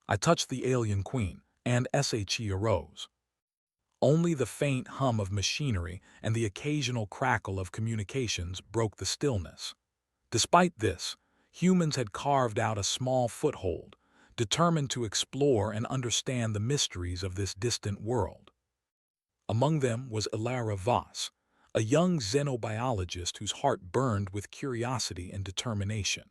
I touched the alien queen, and SHE arose. Only the faint hum of machinery and the occasional crackle of communications broke the stillness. Despite this, humans had carved out a small foothold, determined to explore and understand the mysteries of this distant world. Among them was Ilara Voss, a young xenobiologist whose heart burned with curiosity and determination.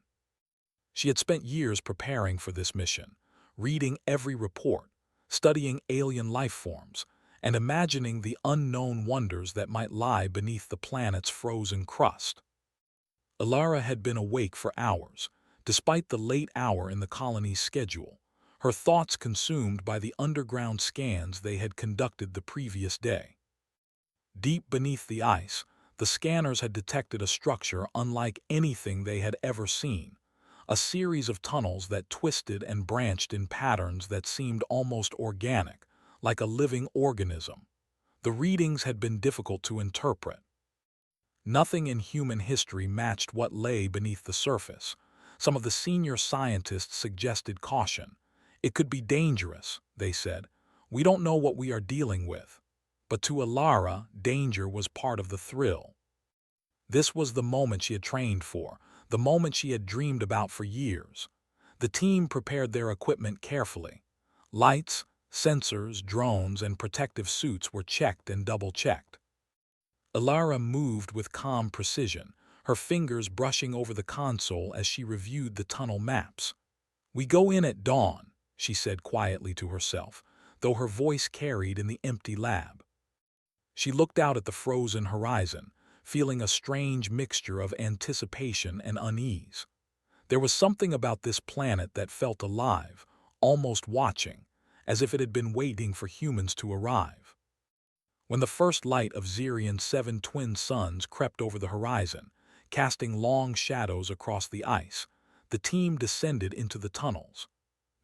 She had spent years preparing for this mission, reading every report, studying alien life forms, and imagining the unknown wonders that might lie beneath the planet's frozen crust. Ilara had been awake for hours, despite the late hour in the colony's schedule, her thoughts consumed by the underground scans they had conducted the previous day. Deep beneath the ice, the scanners had detected a structure unlike anything they had ever seen, a series of tunnels that twisted and branched in patterns that seemed almost organic, like a living organism. The readings had been difficult to interpret. Nothing in human history matched what lay beneath the surface. Some of the senior scientists suggested caution. It could be dangerous, they said. We don't know what we are dealing with. But to Ilara, danger was part of the thrill. This was the moment she had trained for, the moment she had dreamed about for years. The team prepared their equipment carefully. Lights, sensors, drones, and protective suits were checked and double-checked. Ilara moved with calm precision, her fingers brushing over the console as she reviewed the tunnel maps. "We go in at dawn," she said quietly to herself, though her voice carried in the empty lab. She looked out at the frozen horizon, feeling a strange mixture of anticipation and unease. There was something about this planet that felt alive, almost watching, as if it had been waiting for humans to arrive. When the first light of Xerian's 7 twin suns crept over the horizon, casting long shadows across the ice, the team descended into the tunnels.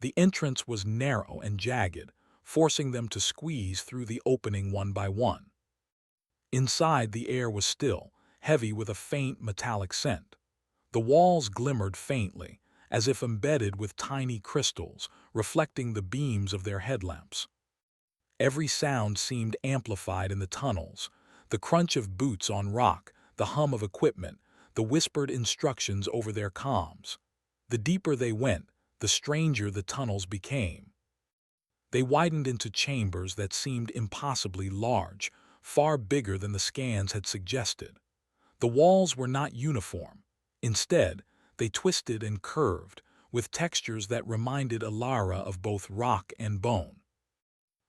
The entrance was narrow and jagged, forcing them to squeeze through the opening one by one. Inside, the air was still, heavy with a faint metallic scent. The walls glimmered faintly, as if embedded with tiny crystals, reflecting the beams of their headlamps. Every sound seemed amplified in the tunnels: the crunch of boots on rock, the hum of equipment, the whispered instructions over their comms. The deeper they went, the stranger the tunnels became. They widened into chambers that seemed impossibly large, far bigger than the scans had suggested. The walls were not uniform. Instead, they twisted and curved, with textures that reminded Ilara of both rock and bone.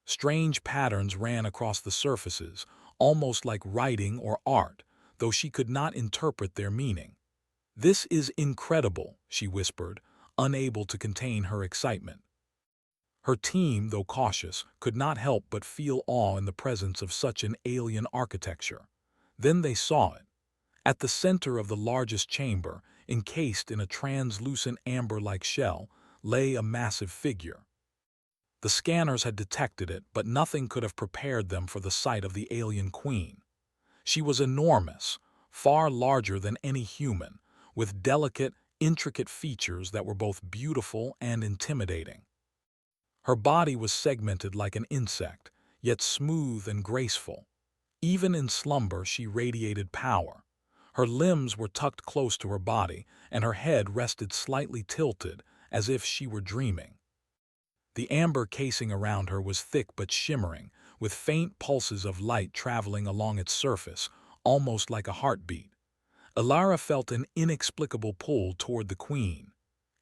Strange patterns ran across the surfaces, almost like writing or art, though she could not interpret their meaning. "This is incredible," she whispered, unable to contain her excitement. Her team, though cautious, could not help but feel awe in the presence of such an alien architecture. Then they saw it. At the center of the largest chamber, encased in a translucent amber-like shell, lay a massive figure. The scanners had detected it, but nothing could have prepared them for the sight of the alien queen. She was enormous, far larger than any human, with delicate, intricate features that were both beautiful and intimidating. Her body was segmented like an insect, yet smooth and graceful. Even in slumber, she radiated power. Her limbs were tucked close to her body, and her head rested slightly tilted, as if she were dreaming. The amber casing around her was thick but shimmering, with faint pulses of light traveling along its surface, almost like a heartbeat. Ilara felt an inexplicable pull toward the queen.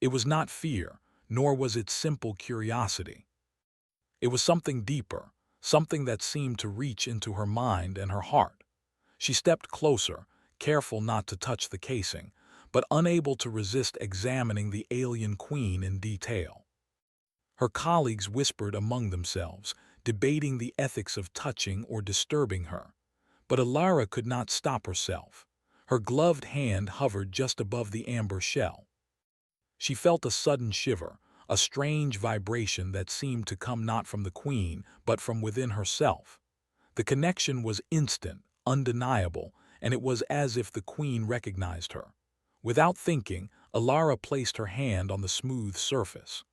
It was not fear, nor was it simple curiosity. It was something deeper, something that seemed to reach into her mind and her heart. She stepped closer, careful not to touch the casing, but unable to resist examining the alien queen in detail. Her colleagues whispered among themselves, debating the ethics of touching or disturbing her. But Ilara could not stop herself. Her gloved hand hovered just above the amber shell. She felt a sudden shiver, a strange vibration that seemed to come not from the queen, but from within herself. The connection was instant, undeniable, and it was as if the queen recognized her. Without thinking, Ilara placed her hand on the smooth surface.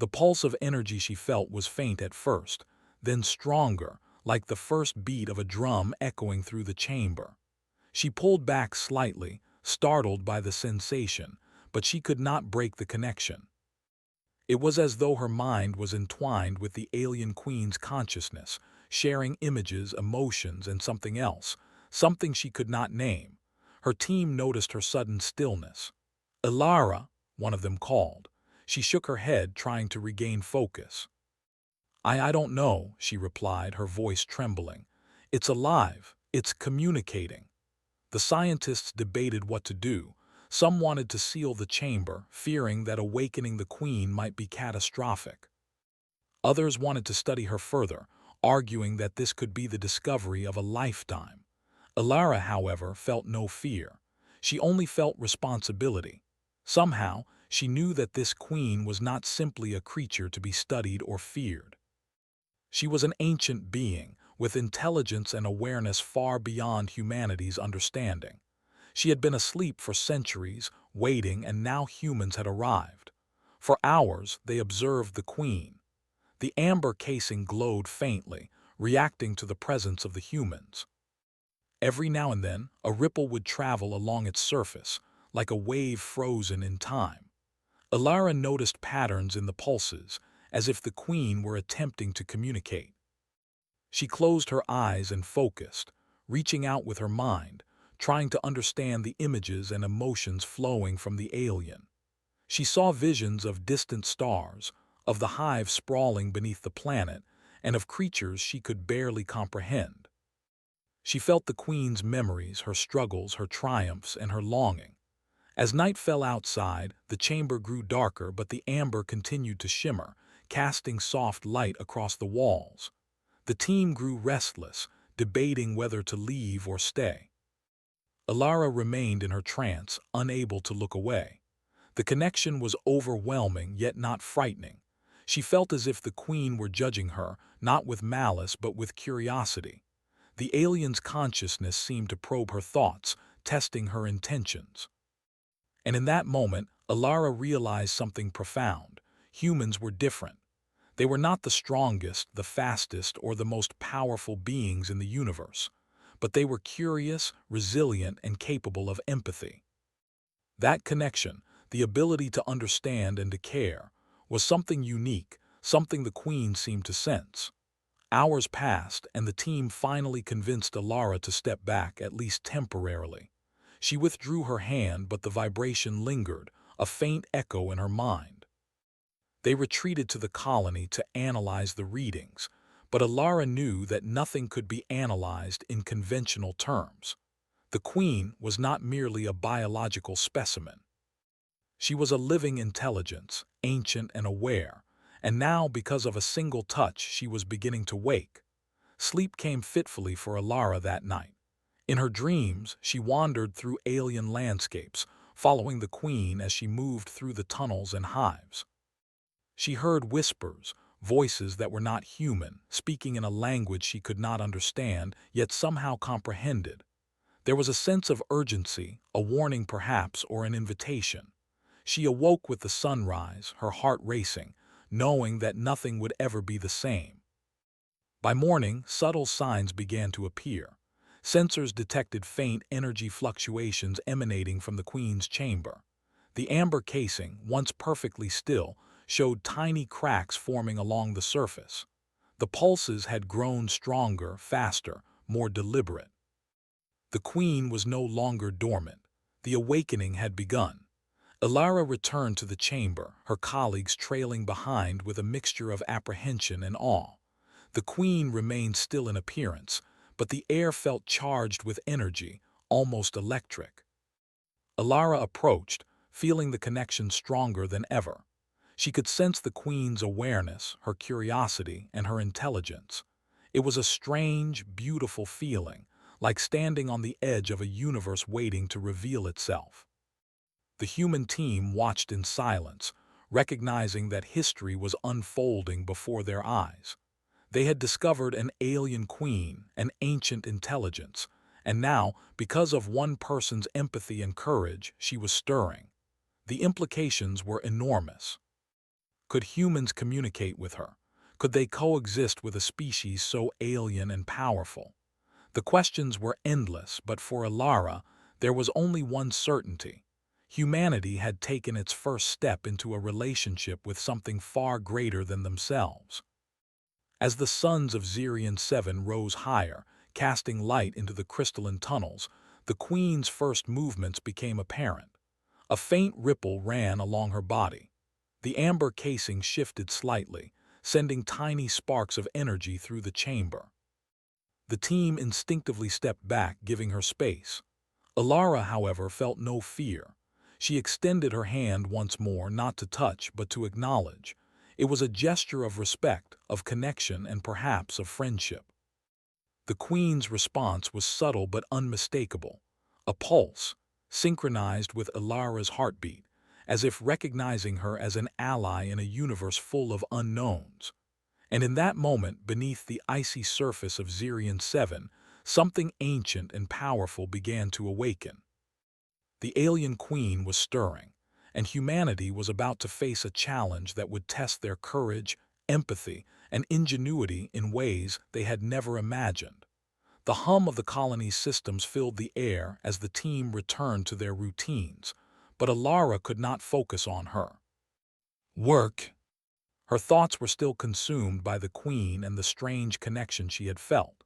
The pulse of energy she felt was faint at first, then stronger, like the first beat of a drum echoing through the chamber. She pulled back slightly, startled by the sensation, but she could not break the connection. It was as though her mind was entwined with the alien queen's consciousness, sharing images, emotions, and something else, something she could not name. Her team noticed her sudden stillness. "Ilara," one of them called. She shook her head, trying to regain focus. I don't know," she replied, her voice trembling. "It's alive. It's communicating." The scientists debated what to do. Some wanted to seal the chamber, fearing that awakening the queen might be catastrophic. Others wanted to study her further, arguing that this could be the discovery of a lifetime. Ilara, however, felt no fear. She only felt responsibility. Somehow, she knew that this queen was not simply a creature to be studied or feared. She was an ancient being, with intelligence and awareness far beyond humanity's understanding. She had been asleep for centuries, waiting, and now humans had arrived. For hours, they observed the queen. The amber casing glowed faintly, reacting to the presence of the humans. Every now and then, a ripple would travel along its surface, like a wave frozen in time. Ilara noticed patterns in the pulses, as if the queen were attempting to communicate. She closed her eyes and focused, reaching out with her mind, trying to understand the images and emotions flowing from the alien. She saw visions of distant stars, of the hive sprawling beneath the planet, and of creatures she could barely comprehend. She felt the queen's memories, her struggles, her triumphs, and her longing. As night fell outside, the chamber grew darker, but the amber continued to shimmer, casting soft light across the walls. The team grew restless, debating whether to leave or stay. Ilara remained in her trance, unable to look away. The connection was overwhelming, yet not frightening. She felt as if the queen were judging her, not with malice but with curiosity. The alien's consciousness seemed to probe her thoughts, testing her intentions. And in that moment, Ilara realized something profound. Humans were different. They were not the strongest, the fastest, or the most powerful beings in the universe, but they were curious, resilient, and capable of empathy. That connection, the ability to understand and to care, was something unique, something the queen seemed to sense. Hours passed, and the team finally convinced Ilara to step back, at least temporarily. She withdrew her hand, but the vibration lingered, a faint echo in her mind. They retreated to the colony to analyze the readings, but Ilara knew that nothing could be analyzed in conventional terms. The queen was not merely a biological specimen. She was a living intelligence, ancient and aware, and now, because of a single touch, she was beginning to wake. Sleep came fitfully for Ilara that night. In her dreams, she wandered through alien landscapes, following the queen as she moved through the tunnels and hives. She heard whispers, voices that were not human, speaking in a language she could not understand, yet somehow comprehended. There was a sense of urgency, a warning perhaps, or an invitation. She awoke with the sunrise, her heart racing, knowing that nothing would ever be the same. By morning, subtle signs began to appear. Sensors detected faint energy fluctuations emanating from the queen's chamber. The amber casing, once perfectly still, showed tiny cracks forming along the surface. The pulses had grown stronger, faster, more deliberate. The queen was no longer dormant. The awakening had begun. Ilara returned to the chamber, her colleagues trailing behind with a mixture of apprehension and awe. The queen remained still in appearance, but the air felt charged with energy, almost electric. Ilara approached, feeling the connection stronger than ever. She could sense the queen's awareness, her curiosity, and her intelligence. It was a strange, beautiful feeling, like standing on the edge of a universe waiting to reveal itself. The human team watched in silence, recognizing that history was unfolding before their eyes. They had discovered an alien queen, an ancient intelligence, and now, because of one person's empathy and courage, she was stirring. The implications were enormous. Could humans communicate with her? Could they coexist with a species so alien and powerful? The questions were endless, but for Alara, there was only one certainty. Humanity had taken its first step into a relationship with something far greater than themselves. As the suns of Zirian 7 rose higher, casting light into the crystalline tunnels, the Queen's first movements became apparent. A faint ripple ran along her body. The amber casing shifted slightly, sending tiny sparks of energy through the chamber. The team instinctively stepped back, giving her space. Alara, however, felt no fear. She extended her hand once more, not to touch, but to acknowledge. It was a gesture of respect, of connection, and perhaps of friendship. The Queen's response was subtle but unmistakable. A pulse, synchronized with Alara's heartbeat, as if recognizing her as an ally in a universe full of unknowns. And in that moment, beneath the icy surface of Zirian 7, something ancient and powerful began to awaken. The alien queen was stirring, and humanity was about to face a challenge that would test their courage, empathy, and ingenuity in ways they had never imagined. The hum of the colony's systems filled the air as the team returned to their routines, but Alara could not focus on her work. Her thoughts were still consumed by the Queen and the strange connection she had felt.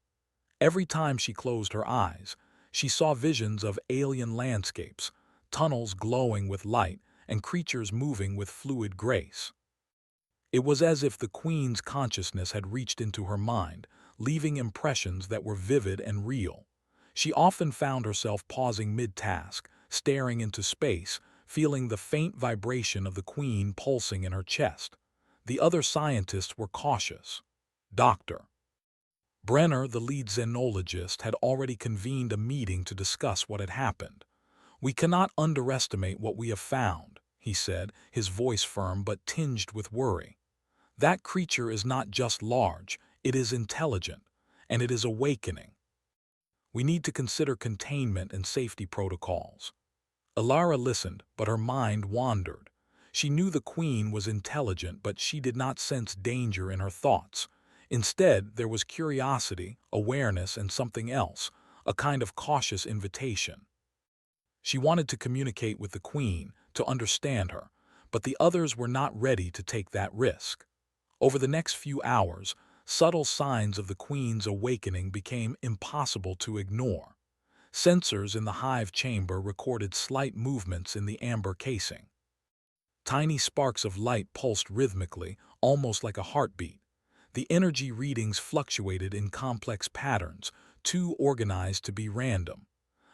Every time she closed her eyes, she saw visions of alien landscapes, tunnels glowing with light, and creatures moving with fluid grace. It was as if the Queen's consciousness had reached into her mind, leaving impressions that were vivid and real. She often found herself pausing mid-task, staring into space, feeling the faint vibration of the Queen pulsing in her chest. The other scientists were cautious. Dr. Brenner, the lead xenologist, had already convened a meeting to discuss what had happened. "We cannot underestimate what we have found," he said, his voice firm but tinged with worry. "That creature is not just large, it is intelligent, and it is awakening. We need to consider containment and safety protocols." Alara listened, but her mind wandered. She knew the Queen was intelligent, but she did not sense danger in her thoughts. Instead, there was curiosity, awareness, and something else, a kind of cautious invitation. She wanted to communicate with the Queen, to understand her, but the others were not ready to take that risk. Over the next few hours, subtle signs of the Queen's awakening became impossible to ignore. Sensors in the hive chamber recorded slight movements in the amber casing. Tiny sparks of light pulsed rhythmically, almost like a heartbeat. The energy readings fluctuated in complex patterns, too organized to be random.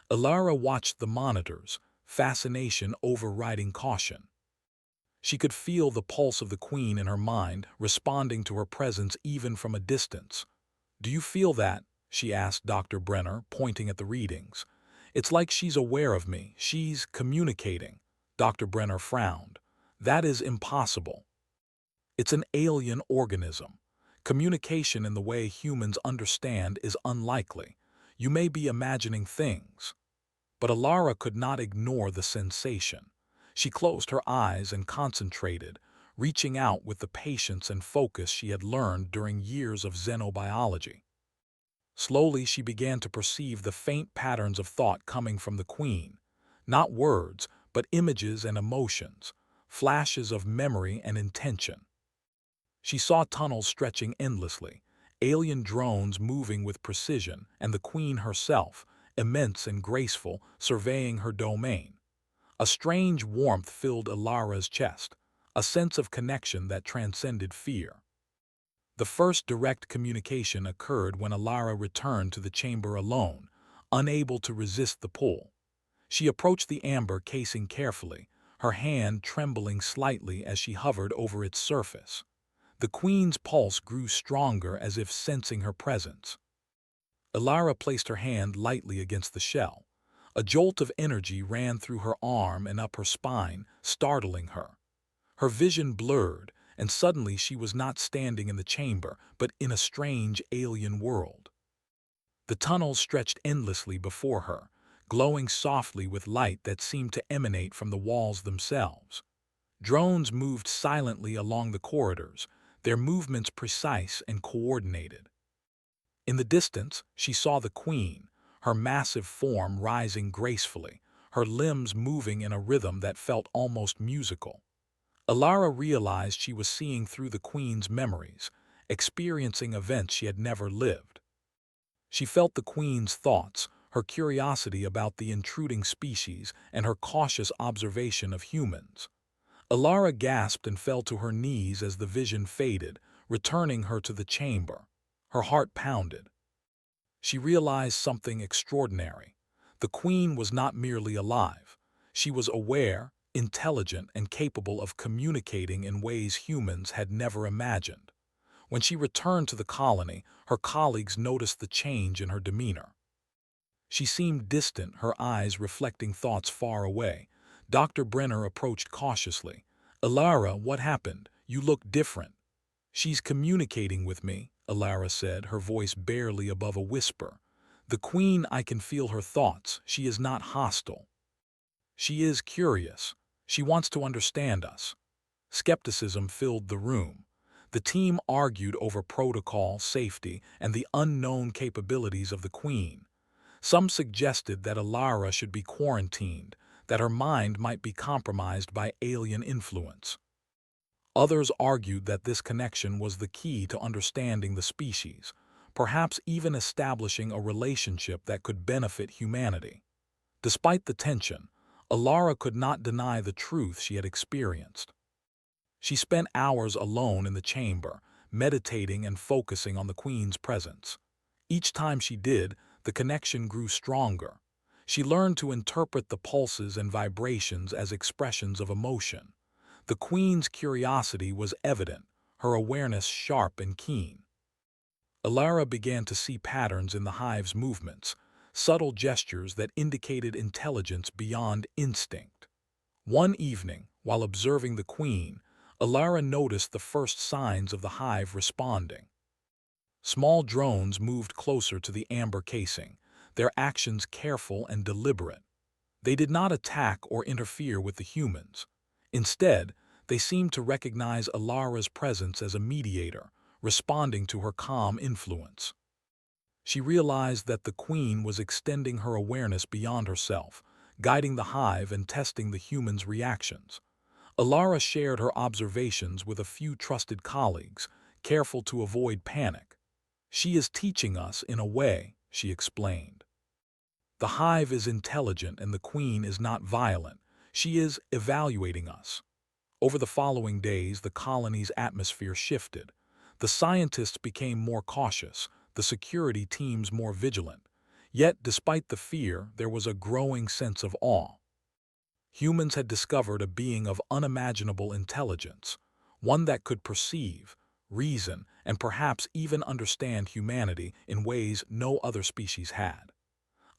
Alara watched the monitors, fascination overriding caution. She could feel the pulse of the Queen in her mind, responding to her presence even from a distance. "Do you feel that?" she asked Dr. Brenner, pointing at the readings. "It's like she's aware of me. She's communicating." Dr. Brenner frowned. "That is impossible. It's an alien organism. Communication in the way humans understand is unlikely. You may be imagining things." But Alara could not ignore the sensation. She closed her eyes and concentrated, reaching out with the patience and focus she had learned during years of xenobiology. Slowly she began to perceive the faint patterns of thought coming from the Queen. Not words, but images and emotions, flashes of memory and intention. She saw tunnels stretching endlessly, alien drones moving with precision, and the Queen herself, immense and graceful, surveying her domain. A strange warmth filled Alara's chest, a sense of connection that transcended fear. The first direct communication occurred when Alara returned to the chamber alone, unable to resist the pull. She approached the amber casing carefully, her hand trembling slightly as she hovered over its surface. The Queen's pulse grew stronger as if sensing her presence. Alara placed her hand lightly against the shell. A jolt of energy ran through her arm and up her spine, startling her. Her vision blurred, and suddenly she was not standing in the chamber, but in a strange alien world. The tunnels stretched endlessly before her, glowing softly with light that seemed to emanate from the walls themselves. Drones moved silently along the corridors, their movements precise and coordinated. In the distance, she saw the queen, her massive form rising gracefully, her limbs moving in a rhythm that felt almost musical. Alara realized she was seeing through the queen's memories, experiencing events she had never lived. She felt the queen's thoughts, her curiosity about the intruding species, and her cautious observation of humans. Alara gasped and fell to her knees as the vision faded, returning her to the chamber. Her heart pounded. She realized something extraordinary. The queen was not merely alive. She was aware, intelligent, and capable of communicating in ways humans had never imagined. When she returned to the colony, her colleagues noticed the change in her demeanor. She seemed distant, her eyes reflecting thoughts far away. Dr. Brenner approached cautiously. "Alara, what happened? You look different." "She's communicating with me," Alara said, her voice barely above a whisper. "The queen, I can feel her thoughts. She is not hostile. She is curious. She wants to understand us." Skepticism filled the room. The team argued over protocol, safety, and the unknown capabilities of the queen. Some suggested that Alara should be quarantined, that her mind might be compromised by alien influence. Others argued that this connection was the key to understanding the species, perhaps even establishing a relationship that could benefit humanity. Despite the tension, Alara could not deny the truth she had experienced. She spent hours alone in the chamber, meditating and focusing on the queen's presence. Each time she did, the connection grew stronger. She learned to interpret the pulses and vibrations as expressions of emotion. The queen's curiosity was evident, her awareness sharp and keen. Alara began to see patterns in the hive's movements, subtle gestures that indicated intelligence beyond instinct. One evening, while observing the queen, Alara noticed the first signs of the hive responding. Small drones moved closer to the amber casing, their actions careful and deliberate. They did not attack or interfere with the humans. Instead, they seemed to recognize Alara's presence as a mediator, responding to her calm influence. She realized that the queen was extending her awareness beyond herself, guiding the hive and testing the humans' reactions. Alara shared her observations with a few trusted colleagues, careful to avoid panic. "She is teaching us in a way," she explained. "The hive is intelligent and the queen is not violent. She is evaluating us." Over the following days, the colony's atmosphere shifted. The scientists became more cautious, the security teams more vigilant. Yet, despite the fear, there was a growing sense of awe. Humans had discovered a being of unimaginable intelligence, one that could perceive, reason, and perhaps even understand humanity in ways no other species had.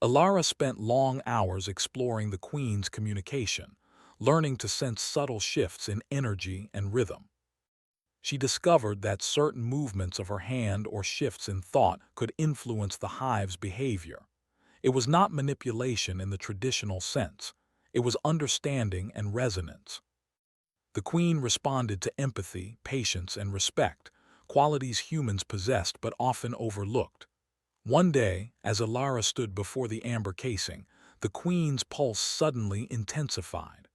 Alara spent long hours exploring the queen's communication, learning to sense subtle shifts in energy and rhythm. She discovered that certain movements of her hand or shifts in thought could influence the hive's behavior. It was not manipulation in the traditional sense. It was understanding and resonance. The queen responded to empathy, patience, and respect, qualities humans possessed but often overlooked. One day, as Alara stood before the amber casing, the queen's pulse suddenly intensified.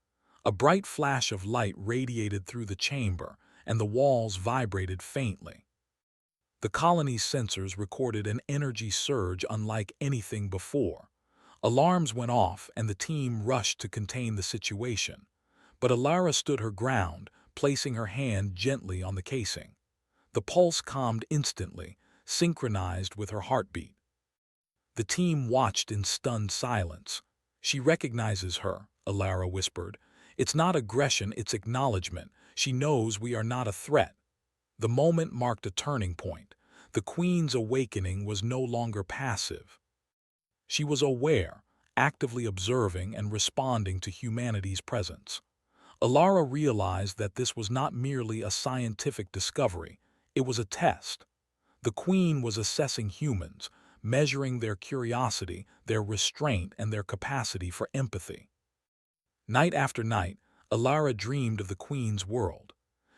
A bright flash of light radiated through the chamber, and the walls vibrated faintly. The colony's sensors recorded an energy surge unlike anything before. Alarms went off, and the team rushed to contain the situation. But Alara stood her ground, placing her hand gently on the casing. The pulse calmed instantly, synchronized with her heartbeat. The team watched in stunned silence. "She recognizes her," Alara whispered. "It's not aggression, it's acknowledgement. She knows we are not a threat." The moment marked a turning point. The queen's awakening was no longer passive. She was aware, actively observing and responding to humanity's presence. Alara realized that this was not merely a scientific discovery, it was a test. The queen was assessing humans, measuring their curiosity, their restraint, and their capacity for empathy. Night after night, Alara dreamed of the Queen's world.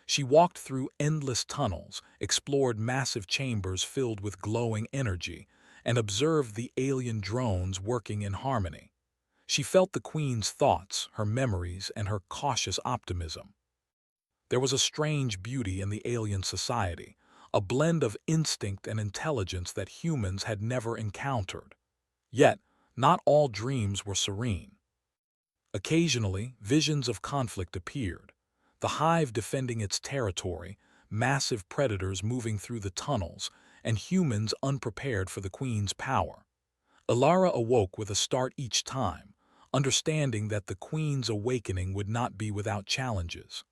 She walked through endless tunnels, explored massive chambers filled with glowing energy, and observed the alien drones working in harmony. She felt the Queen's thoughts, her memories, and her cautious optimism. There was a strange beauty in the alien society, a blend of instinct and intelligence that humans had never encountered. Yet, not all dreams were serene. Occasionally, visions of conflict appeared. The hive defending its territory, massive predators moving through the tunnels, and humans unprepared for the Queen's power. Alara awoke with a start each time, understanding that the Queen's awakening would not be without challenges.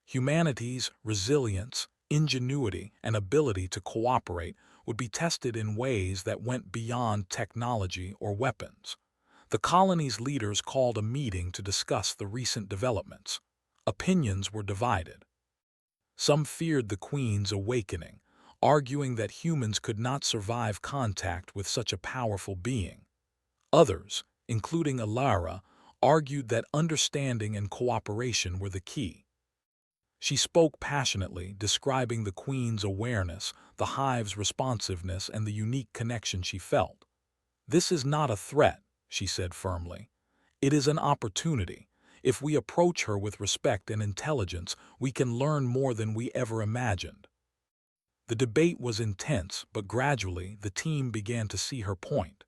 Humanity's resilience, ingenuity, and ability to cooperate would be tested in ways that went beyond technology or weapons. The colony's leaders called a meeting to discuss the recent developments. Opinions were divided. Some feared the Queen's awakening, arguing that humans could not survive contact with such a powerful being. Others, including Alara, argued that understanding and cooperation were the key. She spoke passionately, describing the Queen's awareness, the hive's responsiveness, and the unique connection she felt. "This is not a threat," she said firmly. "It is an opportunity. If we approach her with respect and intelligence, we can learn more than we ever imagined." The debate was intense, but gradually the team began to see her point.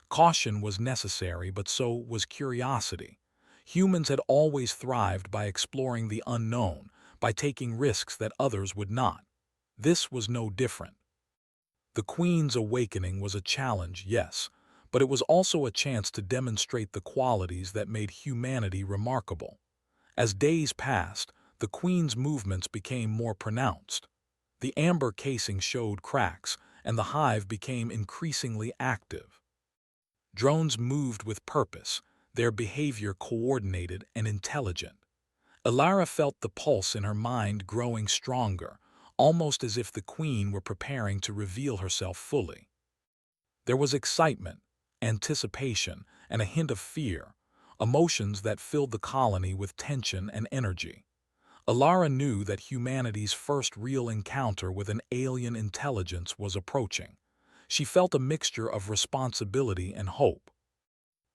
Caution was necessary, but so was curiosity. Humans had always thrived by exploring the unknown, by taking risks that others would not. This was no different. The Queen's awakening was a challenge, yes, but it was also a chance to demonstrate the qualities that made humanity remarkable. As days passed, the Queen's movements became more pronounced. The amber casing showed cracks, and the hive became increasingly active. Drones moved with purpose, their behavior coordinated and intelligent. Alara felt the pulse in her mind growing stronger, almost as if the Queen were preparing to reveal herself fully. There was excitement, anticipation, and a hint of fear, emotions that filled the colony with tension and energy. Alara knew that humanity's first real encounter with an alien intelligence was approaching. She felt a mixture of responsibility and hope.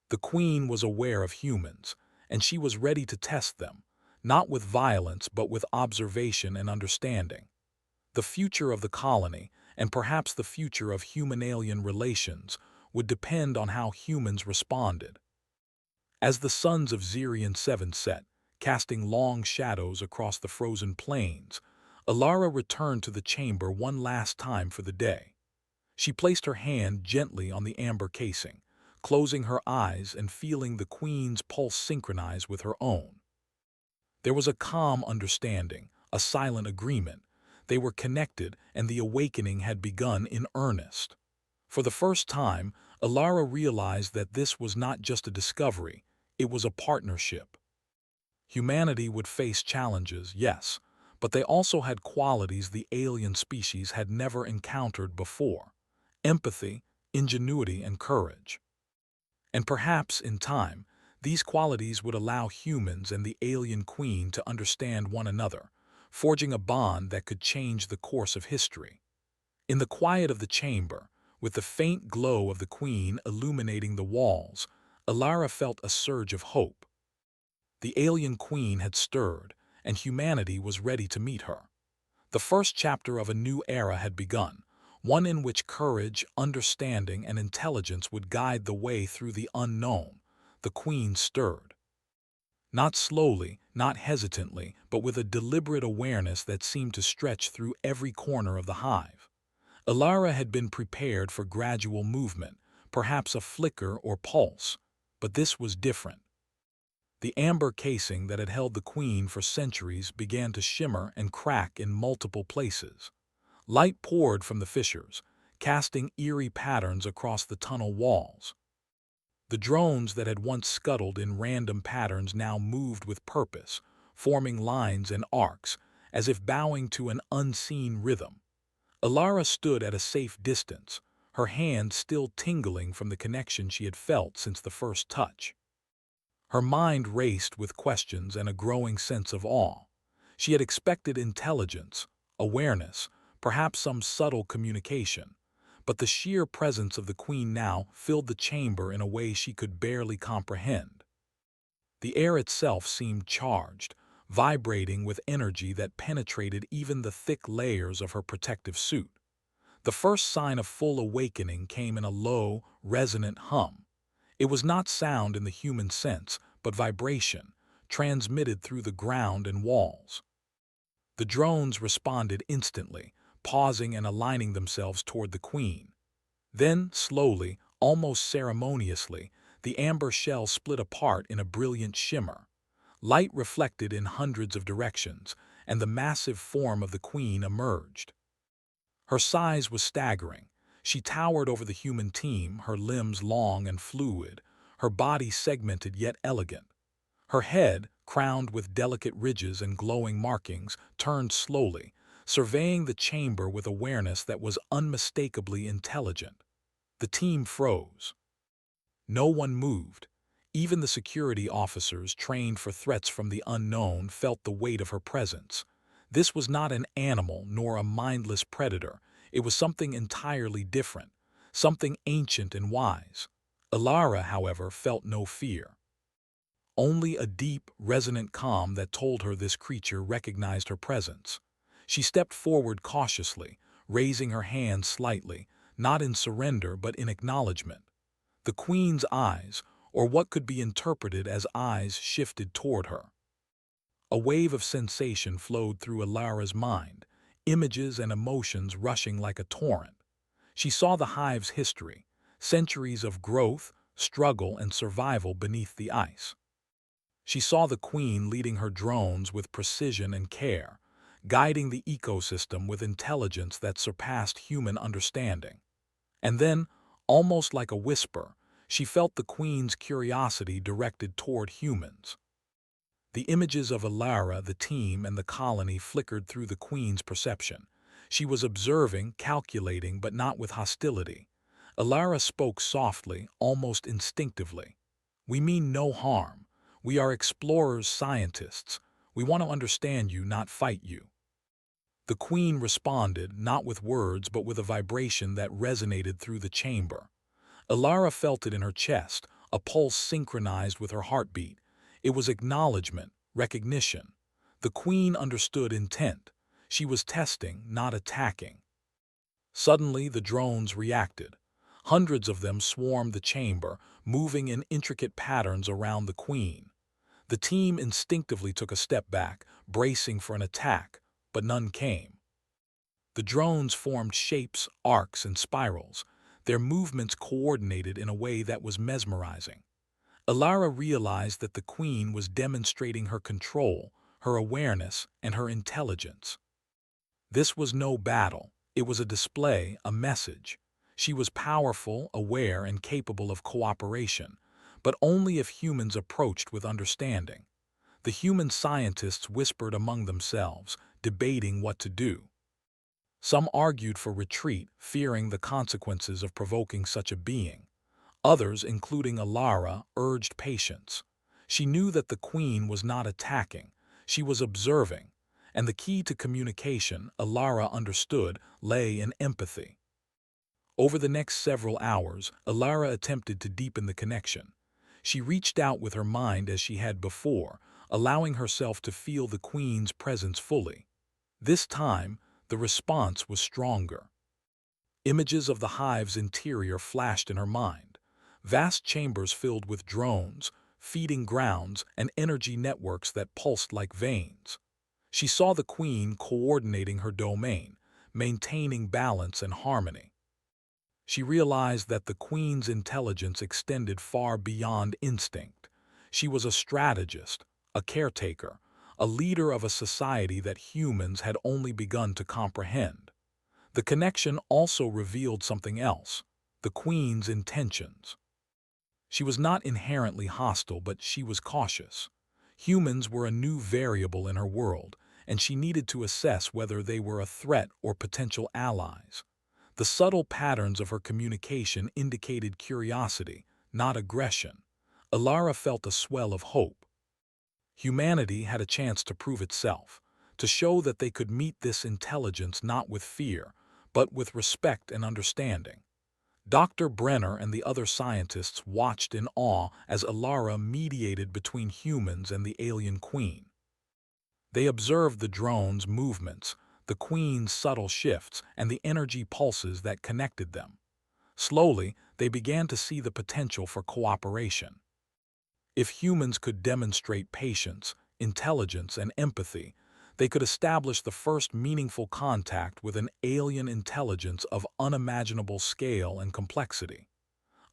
The Queen was aware of humans, and she was ready to test them, not with violence but with observation and understanding. The future of the colony, and perhaps the future of human-alien relations, would depend on how humans responded. As the suns of Zirian 7 set, casting long shadows across the frozen plains, Alara returned to the chamber one last time for the day. She placed her hand gently on the amber casing, closing her eyes and feeling the Queen's pulse synchronize with her own. There was a calm understanding, a silent agreement. They were connected, and the awakening had begun in earnest. For the first time, Alara realized that this was not just a discovery, it was a partnership. Humanity would face challenges, yes, but they also had qualities the alien species had never encountered before: empathy, ingenuity, and courage. And perhaps, in time, these qualities would allow humans and the alien Queen to understand one another, forging a bond that could change the course of history. In the quiet of the chamber, with the faint glow of the Queen illuminating the walls, Alara felt a surge of hope. The alien Queen had stirred, and humanity was ready to meet her. The first chapter of a new era had begun, one in which courage, understanding, and intelligence would guide the way through the unknown. The Queen stirred. Not slowly, not hesitantly, but with a deliberate awareness that seemed to stretch through every corner of the hive. Alara had been prepared for gradual movement, perhaps a flicker or pulse, but this was different. The amber casing that had held the Queen for centuries began to shimmer and crack in multiple places. Light poured from the fissures, casting eerie patterns across the tunnel walls. The drones that had once scuttled in random patterns now moved with purpose, forming lines and arcs, as if bowing to an unseen rhythm. Alara stood at a safe distance, her hand still tingling from the connection she had felt since the first touch. Her mind raced with questions and a growing sense of awe. She had expected intelligence, awareness, perhaps some subtle communication, but the sheer presence of the queen now filled the chamber in a way she could barely comprehend. The air itself seemed charged, vibrating with energy that penetrated even the thick layers of her protective suit. The first sign of full awakening came in a low, resonant hum. It was not sound in the human sense, but vibration, transmitted through the ground and walls. The drones responded instantly, pausing and aligning themselves toward the queen. Then, slowly, almost ceremoniously, the amber shell split apart in a brilliant shimmer. Light reflected in hundreds of directions, and the massive form of the queen emerged. Her size was staggering. She towered over the human team, her limbs long and fluid, her body segmented yet elegant. Her head, crowned with delicate ridges and glowing markings, turned slowly, surveying the chamber with awareness that was unmistakably intelligent. The team froze. No one moved. Even the security officers trained for threats from the unknown felt the weight of her presence. This was not an animal nor a mindless predator. It was something entirely different, something ancient and wise. Alara, however, felt no fear. Only a deep, resonant calm that told her this creature recognized her presence. She stepped forward cautiously, raising her hand slightly, not in surrender but in acknowledgement. The queen's eyes, or what could be interpreted as eyes, shifted toward her. A wave of sensation flowed through Alara's mind, images and emotions rushing like a torrent. She saw the hive's history, centuries of growth, struggle, and survival beneath the ice. She saw the queen leading her drones with precision and care, guiding the ecosystem with intelligence that surpassed human understanding. And then, almost like a whisper, she felt the queen's curiosity directed toward humans. The images of Alara, the team, and the colony flickered through the queen's perception. She was observing, calculating, but not with hostility. Alara spoke softly, almost instinctively. "We mean no harm. We are explorers, scientists. We want to understand you, not fight you." The queen responded, not with words but with a vibration that resonated through the chamber. Alara felt it in her chest, a pulse synchronized with her heartbeat. It was acknowledgement, recognition. The queen understood intent. She was testing, not attacking. Suddenly, the drones reacted. Hundreds of them swarmed the chamber, moving in intricate patterns around the queen. The team instinctively took a step back, bracing for an attack, but none came. The drones formed shapes, arcs, and spirals, their movements coordinated in a way that was mesmerizing. Alara realized that the queen was demonstrating her control, her awareness, and her intelligence. This was no battle. It was a display, a message. She was powerful, aware, and capable of cooperation, but only if humans approached with understanding. The human scientists whispered among themselves, debating what to do. Some argued for retreat, fearing the consequences of provoking such a being. Others, including Alara, urged patience. She knew that the queen was not attacking, she was observing, and the key to communication, Alara understood, lay in empathy. Over the next several hours, Alara attempted to deepen the connection. She reached out with her mind as she had before, allowing herself to feel the queen's presence fully. This time, the response was stronger. Images of the hive's interior flashed in her mind. Vast chambers filled with drones, feeding grounds, and energy networks that pulsed like veins. She saw the queen coordinating her domain, maintaining balance and harmony. She realized that the queen's intelligence extended far beyond instinct. She was a strategist, a caretaker, a leader of a society that humans had only begun to comprehend. The connection also revealed something else, the queen's intentions. She was not inherently hostile, but she was cautious. Humans were a new variable in her world, and she needed to assess whether they were a threat or potential allies. The subtle patterns of her communication indicated curiosity, not aggression. Alara felt a swell of hope. Humanity had a chance to prove itself, to show that they could meet this intelligence not with fear, but with respect and understanding. Dr. Brenner and the other scientists watched in awe as Alara mediated between humans and the alien queen. They observed the drone's movements, the queen's subtle shifts, and the energy pulses that connected them. Slowly, they began to see the potential for cooperation. If humans could demonstrate patience, intelligence, and empathy, they could establish the first meaningful contact with an alien intelligence of unimaginable scale and complexity.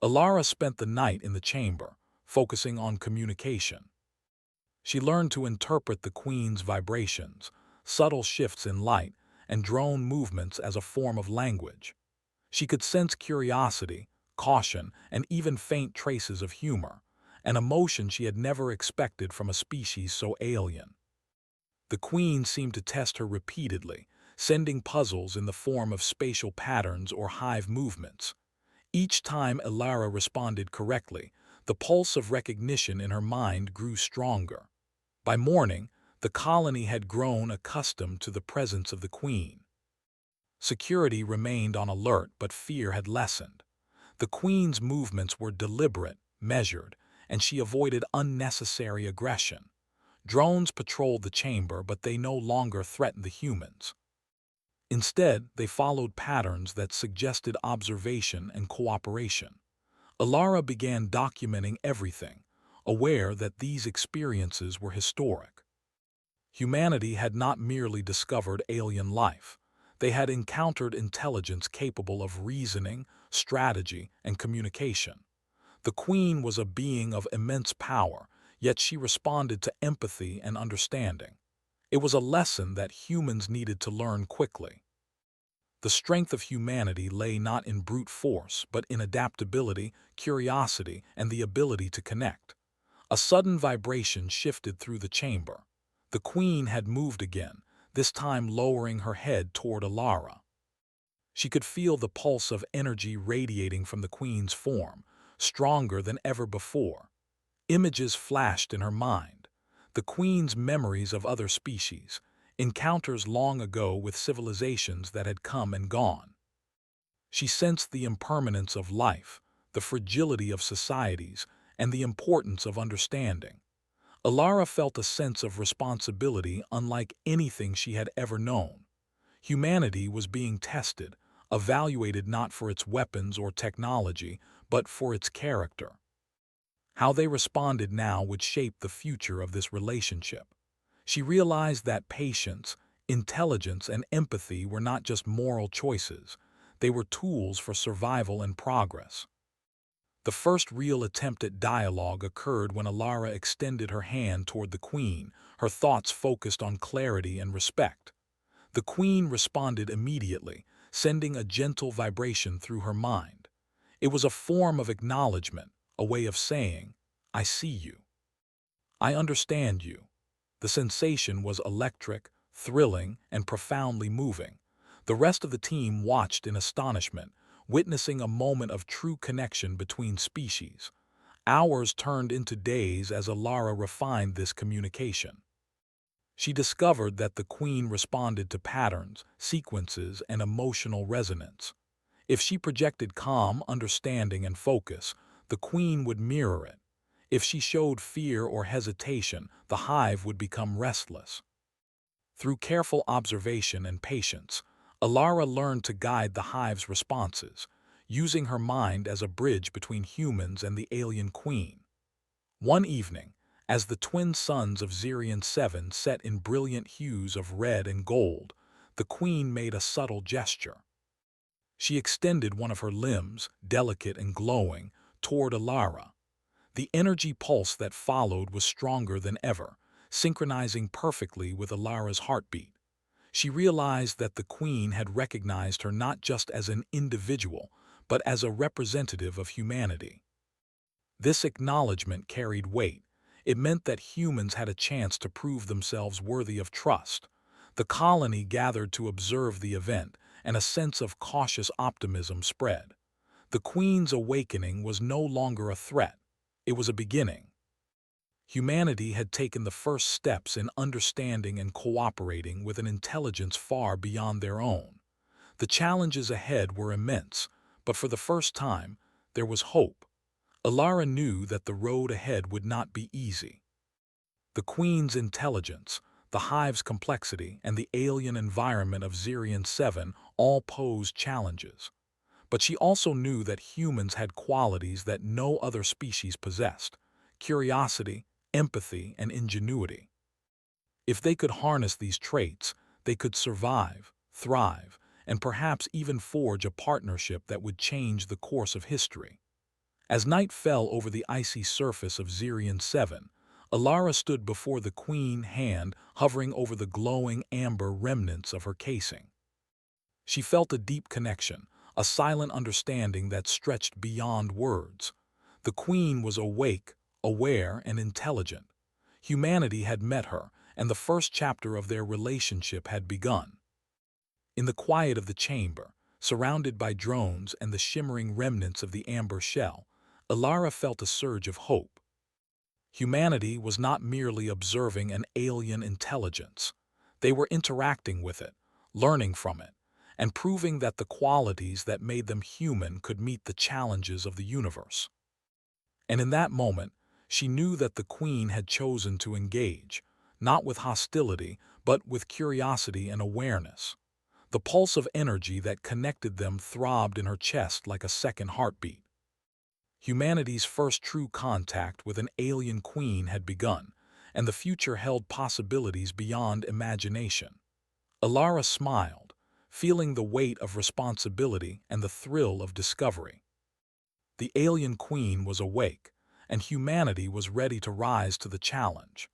Alara spent the night in the chamber, focusing on communication. She learned to interpret the queen's vibrations, subtle shifts in light, and drone movements as a form of language. She could sense curiosity, caution, and even faint traces of humor, an emotion she had never expected from a species so alien. The queen seemed to test her repeatedly, sending puzzles in the form of spatial patterns or hive movements. Each time Alara responded correctly, the pulse of recognition in her mind grew stronger. By morning, the colony had grown accustomed to the presence of the queen. Security remained on alert, but fear had lessened. The queen's movements were deliberate, measured, and she avoided unnecessary aggression. Drones patrolled the chamber, but they no longer threatened the humans. Instead, they followed patterns that suggested observation and cooperation. Alara began documenting everything, aware that these experiences were historic. Humanity had not merely discovered alien life. They had encountered intelligence capable of reasoning, strategy, and communication. The queen was a being of immense power, yet she responded to empathy and understanding. It was a lesson that humans needed to learn quickly. The strength of humanity lay not in brute force, but in adaptability, curiosity, and the ability to connect. A sudden vibration shifted through the chamber. The queen had moved again, this time lowering her head toward Alara. She could feel the pulse of energy radiating from the queen's form, stronger than ever before. Images flashed in her mind. The queen's memories of other species, encounters long ago with civilizations that had come and gone. She sensed the impermanence of life, the fragility of societies, and the importance of understanding. Alara felt a sense of responsibility unlike anything she had ever known. Humanity was being tested, evaluated not for its weapons or technology, but for its character. How they responded now would shape the future of this relationship. She realized that patience, intelligence, and empathy were not just moral choices, they were tools for survival and progress. The first real attempt at dialogue occurred when Alara extended her hand toward the queen, her thoughts focused on clarity and respect. The queen responded immediately, sending a gentle vibration through her mind. It was a form of acknowledgement, a way of saying, "I see you. I understand you." The sensation was electric, thrilling, and profoundly moving. The rest of the team watched in astonishment, witnessing a moment of true connection between species. Hours turned into days as Alara refined this communication. She discovered that the queen responded to patterns, sequences, and emotional resonance. If she projected calm, understanding, and focus, the queen would mirror it. If she showed fear or hesitation, the hive would become restless. Through careful observation and patience, Alara learned to guide the hive's responses, using her mind as a bridge between humans and the alien queen. One evening, as the twin suns of Zirian 7 set in brilliant hues of red and gold, the queen made a subtle gesture. She extended one of her limbs, delicate and glowing, toward Alara. The energy pulse that followed was stronger than ever, synchronizing perfectly with Alara's heartbeat. She realized that the queen had recognized her not just as an individual, but as a representative of humanity. This acknowledgement carried weight. It meant that humans had a chance to prove themselves worthy of trust. The colony gathered to observe the event, and a sense of cautious optimism spread. The queen's awakening was no longer a threat. It was a beginning. Humanity had taken the first steps in understanding and cooperating with an intelligence far beyond their own. The challenges ahead were immense, but for the first time, there was hope. Alara knew that the road ahead would not be easy. The Queen's intelligence, the hive's complexity, and the alien environment of Zirian 7 all posed challenges. But she also knew that humans had qualities that no other species possessed: curiosity, empathy, and ingenuity. If they could harness these traits, they could survive, thrive, and perhaps even forge a partnership that would change the course of history. As night fell over the icy surface of Zirian 7, Alara stood before the Queen, hand hovering over the glowing amber remnants of her casing. She felt a deep connection, a silent understanding that stretched beyond words. The Queen was awake, aware, and intelligent. Humanity had met her, and the first chapter of their relationship had begun. In the quiet of the chamber, surrounded by drones and the shimmering remnants of the amber shell, Alara felt a surge of hope. Humanity was not merely observing an alien intelligence. They were interacting with it, learning from it, and proving that the qualities that made them human could meet the challenges of the universe. And in that moment, she knew that the Queen had chosen to engage, not with hostility, but with curiosity and awareness. The pulse of energy that connected them throbbed in her chest like a second heartbeat. Humanity's first true contact with an alien queen had begun, and the future held possibilities beyond imagination. Alara smiled, feeling the weight of responsibility and the thrill of discovery. The alien queen was awake, and humanity was ready to rise to the challenge.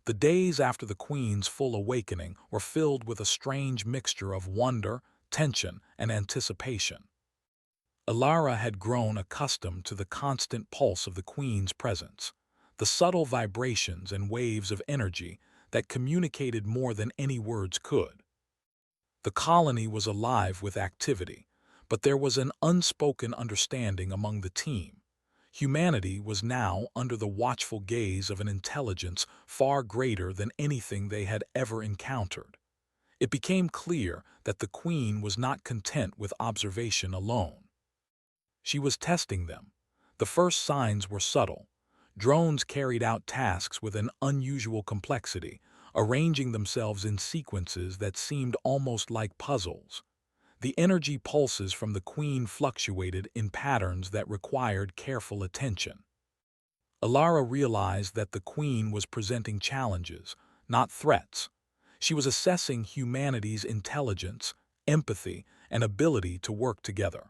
The days after the Queen's full awakening were filled with a strange mixture of wonder, tension, and anticipation. Alara had grown accustomed to the constant pulse of the Queen's presence, the subtle vibrations and waves of energy that communicated more than any words could. The colony was alive with activity, but there was an unspoken understanding among the team. Humanity was now under the watchful gaze of an intelligence far greater than anything they had ever encountered. It became clear that the Queen was not content with observation alone. She was testing them. The first signs were subtle. Drones carried out tasks with an unusual complexity, arranging themselves in sequences that seemed almost like puzzles. The energy pulses from the Queen fluctuated in patterns that required careful attention. Alara realized that the Queen was presenting challenges, not threats. She was assessing humanity's intelligence, empathy, and ability to work together.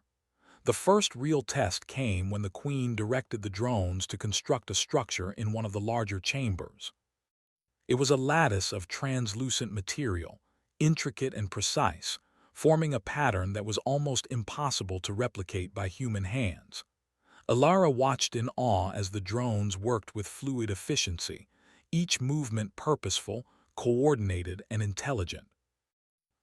The first real test came when the Queen directed the drones to construct a structure in one of the larger chambers. It was a lattice of translucent material, intricate and precise, forming a pattern that was almost impossible to replicate by human hands. Alara watched in awe as the drones worked with fluid efficiency, each movement purposeful, coordinated, and intelligent.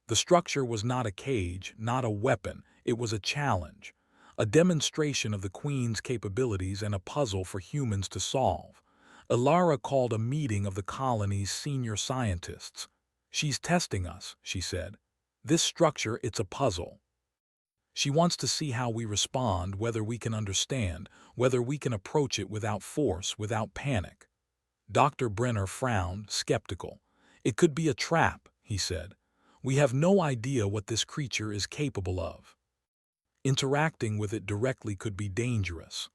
The structure was not a cage, not a weapon, it was a challenge, a demonstration of the Queen's capabilities and a puzzle for humans to solve. Alara called a meeting of the colony's senior scientists. "She's testing us," she said. "This structure, it's a puzzle. She wants to see how we respond, whether we can understand, whether we can approach it without force, without panic." Dr. Brenner frowned, skeptical. "It could be a trap," he said. "We have no idea what this creature is capable of. Interacting with it directly could be dangerous."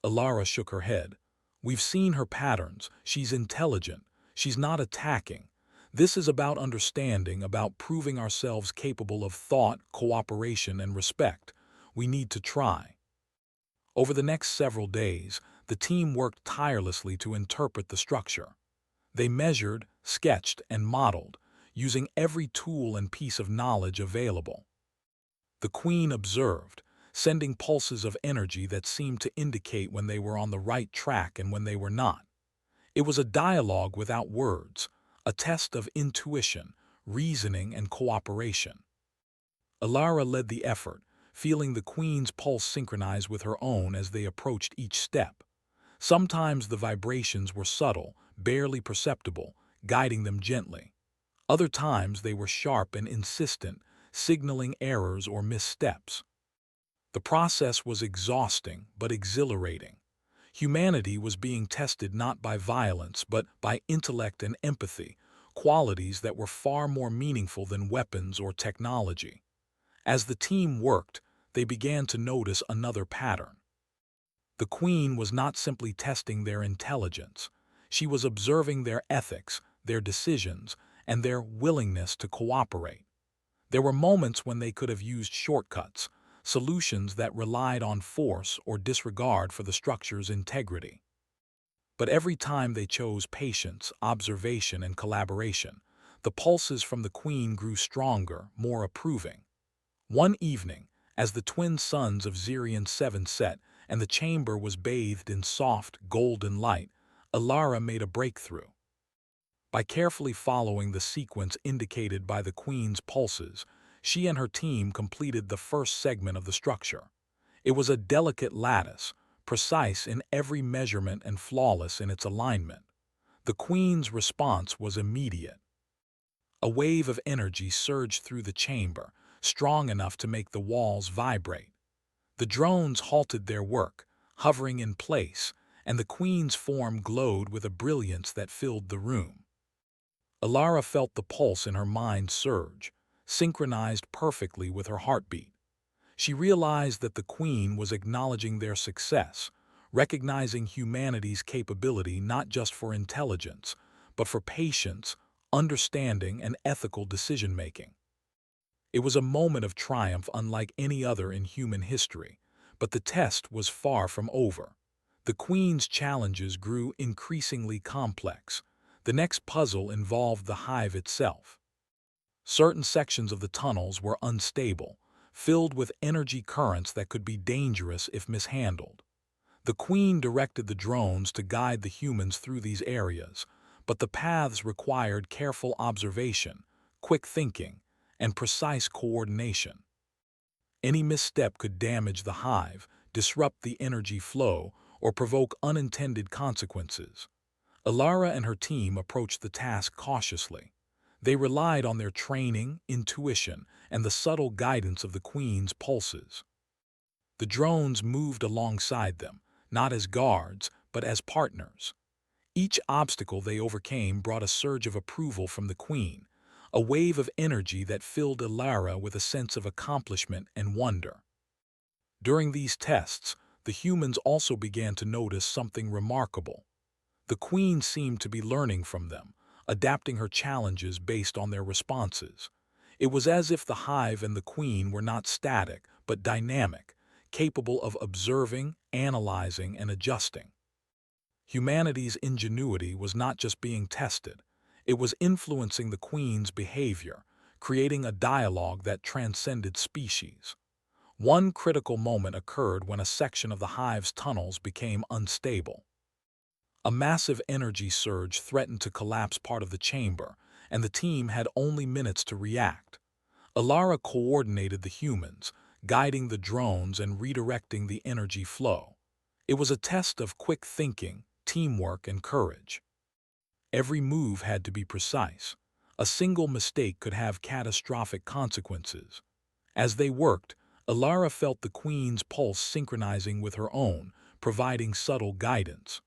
Alara shook her head. "We've seen her patterns. She's intelligent. She's not attacking. This is about understanding, about proving ourselves capable of thought, cooperation, and respect. We need to try." Over the next several days, the team worked tirelessly to interpret the structure. They measured, sketched, and modeled, using every tool and piece of knowledge available. The Queen observed, sending pulses of energy that seemed to indicate when they were on the right track and when they were not. It was a dialogue without words, a test of intuition, reasoning, and cooperation. Alara led the effort, feeling the Queen's pulse synchronize with her own as they approached each step. Sometimes the vibrations were subtle, barely perceptible, guiding them gently. Other times they were sharp and insistent, signaling errors or missteps. The process was exhausting but exhilarating. Humanity was being tested not by violence but by intellect and empathy, qualities that were far more meaningful than weapons or technology. As the team worked, they began to notice another pattern. The Queen was not simply testing their intelligence. She was observing their ethics, their decisions, and their willingness to cooperate. There were moments when they could have used shortcuts, solutions that relied on force or disregard for the structure's integrity. But every time they chose patience, observation, and collaboration, the pulses from the Queen grew stronger, more approving. One evening, as the twin suns of Zirian 7 set and the chamber was bathed in soft, golden light, Alara made a breakthrough. By carefully following the sequence indicated by the Queen's pulses, she and her team completed the first segment of the structure. It was a delicate lattice, precise in every measurement and flawless in its alignment. The Queen's response was immediate. A wave of energy surged through the chamber, strong enough to make the walls vibrate. The drones halted their work, hovering in place, and the Queen's form glowed with a brilliance that filled the room. Alara felt the pulse in her mind surge, synchronized perfectly with her heartbeat. She realized that the Queen was acknowledging their success, recognizing humanity's capability not just for intelligence, but for patience, understanding, and ethical decision-making. It was a moment of triumph unlike any other in human history, but the test was far from over. The Queen's challenges grew increasingly complex. The next puzzle involved the hive itself. Certain sections of the tunnels were unstable, filled with energy currents that could be dangerous if mishandled. The Queen directed the drones to guide the humans through these areas, but the paths required careful observation, quick thinking, and precise coordination. Any misstep could damage the hive, disrupt the energy flow, or provoke unintended consequences. Alara and her team approached the task cautiously. They relied on their training, intuition, and the subtle guidance of the Queen's pulses. The drones moved alongside them, not as guards, but as partners. Each obstacle they overcame brought a surge of approval from the Queen, a wave of energy that filled Alara with a sense of accomplishment and wonder. During these tests, the humans also began to notice something remarkable. The Queen seemed to be learning from them, adapting her challenges based on their responses. It was as if the hive and the Queen were not static, but dynamic, capable of observing, analyzing, and adjusting. Humanity's ingenuity was not just being tested, it was influencing the Queen's behavior, creating a dialogue that transcended species. One critical moment occurred when a section of the hive's tunnels became unstable. A massive energy surge threatened to collapse part of the chamber, and the team had only minutes to react. Alara coordinated the humans, guiding the drones and redirecting the energy flow. It was a test of quick thinking, teamwork, and courage. Every move had to be precise. A single mistake could have catastrophic consequences. As they worked, Alara felt the Queen's pulse synchronizing with her own, providing subtle guidance.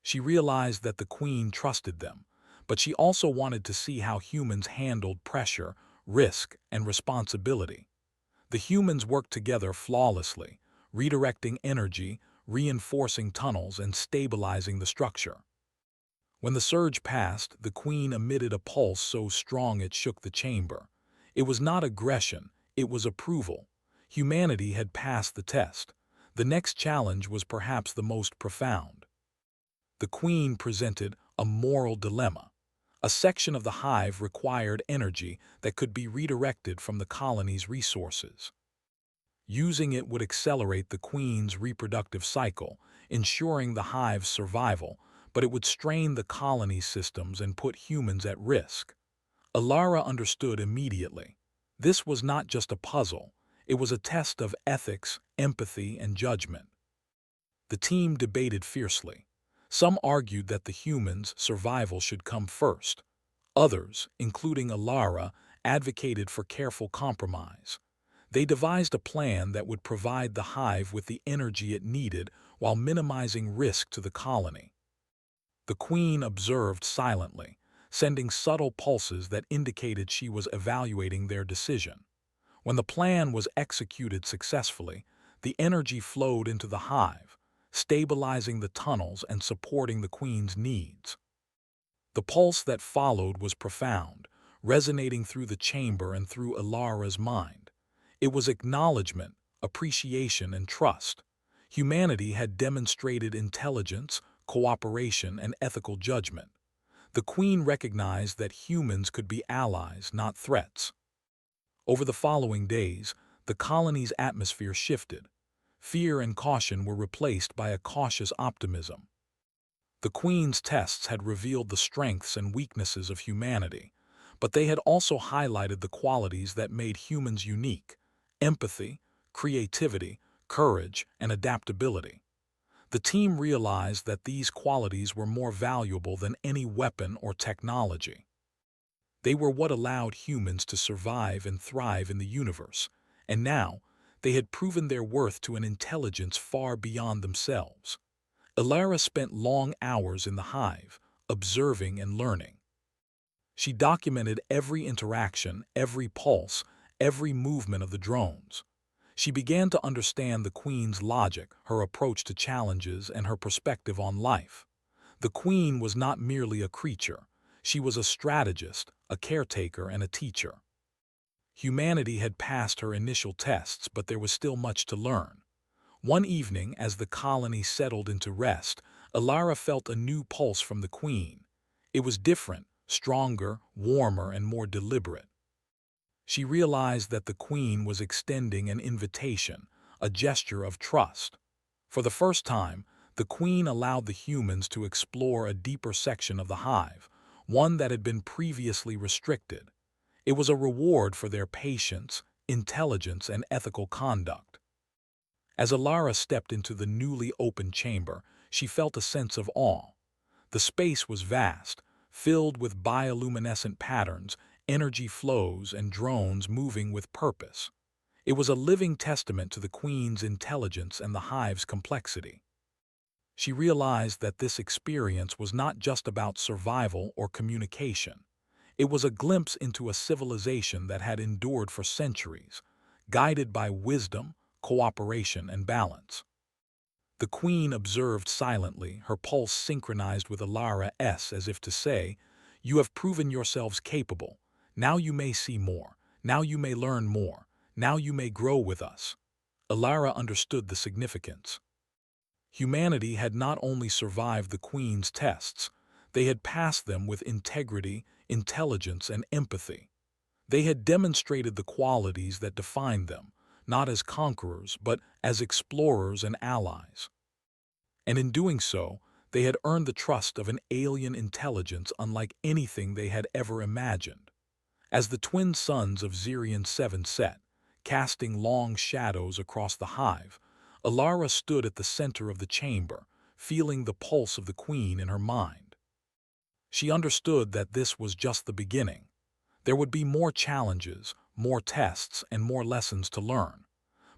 She realized that the Queen trusted them, but she also wanted to see how humans handled pressure, risk, and responsibility. The humans worked together flawlessly, redirecting energy, reinforcing tunnels, and stabilizing the structure. When the surge passed, the Queen emitted a pulse so strong it shook the chamber. It was not aggression, it was approval. Humanity had passed the test. The next challenge was perhaps the most profound. The Queen presented a moral dilemma. A section of the hive required energy that could be redirected from the colony's resources. Using it would accelerate the Queen's reproductive cycle, ensuring the hive's survival, but it would strain the colony's systems and put humans at risk. Alara understood immediately. This was not just a puzzle, it was a test of ethics, empathy, and judgment. The team debated fiercely. Some argued that the humans' survival should come first. Others, including Alara, advocated for careful compromise. They devised a plan that would provide the hive with the energy it needed while minimizing risk to the colony. The queen observed silently, sending subtle pulses that indicated she was evaluating their decision. When the plan was executed successfully, the energy flowed into the hive, stabilizing the tunnels and supporting the queen's needs. The pulse that followed was profound, resonating through the chamber and through Ilara's mind. It was acknowledgement, appreciation, and trust. Humanity had demonstrated intelligence, cooperation, and ethical judgment. The queen recognized that humans could be allies, not threats. Over the following days, the colony's atmosphere shifted. Fear and caution were replaced by a cautious optimism. The Queen's tests had revealed the strengths and weaknesses of humanity, but they had also highlighted the qualities that made humans unique: empathy, creativity, courage, and adaptability. The team realized that these qualities were more valuable than any weapon or technology. They were what allowed humans to survive and thrive in the universe, and now they had proven their worth to an intelligence far beyond themselves. Ilara spent long hours in the hive, observing and learning. She documented every interaction, every pulse, every movement of the drones. She began to understand the Queen's logic, her approach to challenges, and her perspective on life. The Queen was not merely a creature. She was a strategist, a caretaker, and a teacher. Humanity had passed her initial tests, but there was still much to learn. One evening, as the colony settled into rest, Ilara felt a new pulse from the Queen. It was different, stronger, warmer, and more deliberate. She realized that the Queen was extending an invitation, a gesture of trust. For the first time, the Queen allowed the humans to explore a deeper section of the hive, one that had been previously restricted. It was a reward for their patience, intelligence, and ethical conduct. As Ilara stepped into the newly opened chamber, she felt a sense of awe. The space was vast, filled with bioluminescent patterns, energy flows, and drones moving with purpose. It was a living testament to the Queen's intelligence and the hive's complexity. She realized that this experience was not just about survival or communication. It was a glimpse into a civilization that had endured for centuries, guided by wisdom, cooperation, and balance. The Queen observed silently, her pulse synchronized with Ilara's as if to say, "You have proven yourselves capable. Now you may see more. Now you may learn more. Now you may grow with us." Ilara understood the significance. Humanity had not only survived the Queen's tests, they had passed them with integrity, intelligence, and empathy. They had demonstrated the qualities that defined them, not as conquerors, but as explorers and allies. And in doing so, they had earned the trust of an alien intelligence unlike anything they had ever imagined. As the twin suns of Zirian 7 set, casting long shadows across the hive, Ilara stood at the center of the chamber, feeling the pulse of the Queen in her mind. She understood that this was just the beginning. There would be more challenges, more tests, and more lessons to learn.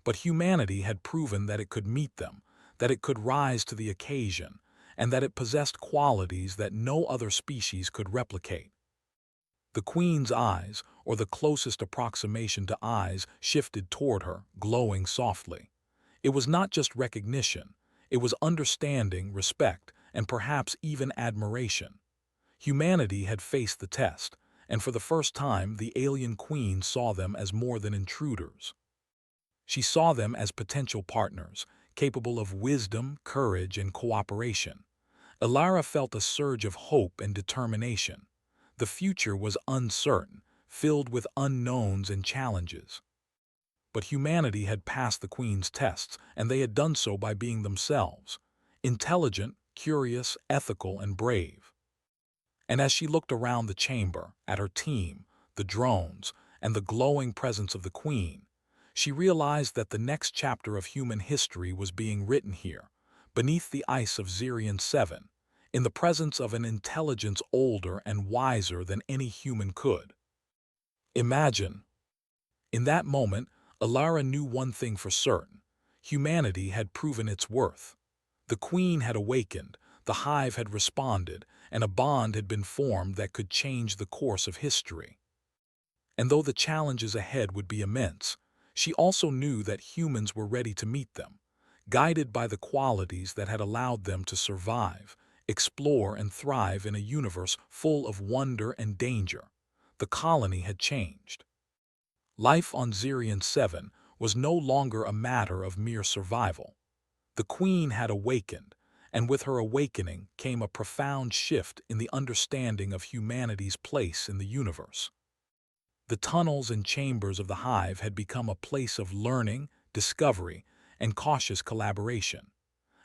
But humanity had proven that it could meet them, that it could rise to the occasion, and that it possessed qualities that no other species could replicate. The Queen's eyes, or the closest approximation to eyes, shifted toward her, glowing softly. It was not just recognition, it was understanding, respect, and perhaps even admiration. Humanity had faced the test, and for the first time the alien Queen saw them as more than intruders. She saw them as potential partners, capable of wisdom, courage, and cooperation. Ilara felt a surge of hope and determination. The future was uncertain, filled with unknowns and challenges. But humanity had passed the Queen's tests, and they had done so by being themselves, intelligent, curious, ethical, and brave. And as she looked around the chamber, at her team, the drones, and the glowing presence of the Queen, she realized that the next chapter of human history was being written here, beneath the ice of Zirion 7, in the presence of an intelligence older and wiser than any human could. Imagine. In that moment, Alara knew one thing for certain. Humanity had proven its worth. The Queen had awakened, the Hive had responded, and a bond had been formed that could change the course of history. And though the challenges ahead would be immense, she also knew that humans were ready to meet them, guided by the qualities that had allowed them to survive, explore, and thrive in a universe full of wonder and danger. The colony had changed. Life on Zirion 7 was no longer a matter of mere survival. The Queen had awakened, and with her awakening came a profound shift in the understanding of humanity's place in the universe. The tunnels and chambers of the Hive had become a place of learning, discovery, and cautious collaboration.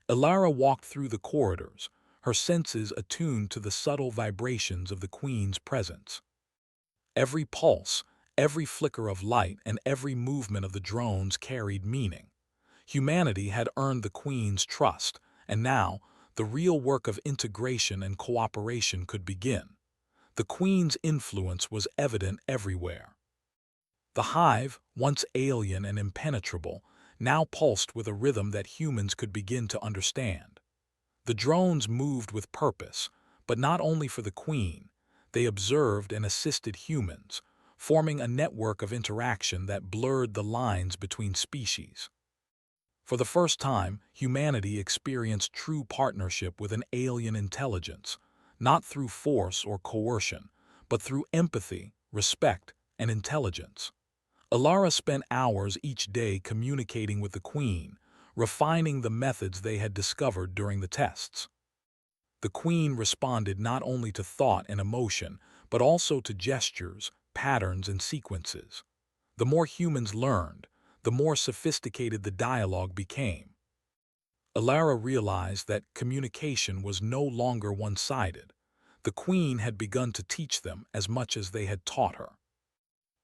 Ilara walked through the corridors, her senses attuned to the subtle vibrations of the Queen's presence. Every pulse, every flicker of light, and every movement of the drones carried meaning. Humanity had earned the Queen's trust, and now the real work of integration and cooperation could begin. The Queen's influence was evident everywhere. The Hive, once alien and impenetrable, now pulsed with a rhythm that humans could begin to understand. The drones moved with purpose, but not only for the Queen. They observed and assisted humans, forming a network of interaction that blurred the lines between species. For the first time, humanity experienced true partnership with an alien intelligence, not through force or coercion, but through empathy, respect, and intelligence. Alara spent hours each day communicating with the Queen, refining the methods they had discovered during the tests. The Queen responded not only to thought and emotion, but also to gestures, patterns, and sequences. The more humans learned, the more sophisticated the dialogue became. Alara realized that communication was no longer one-sided. The Queen had begun to teach them as much as they had taught her.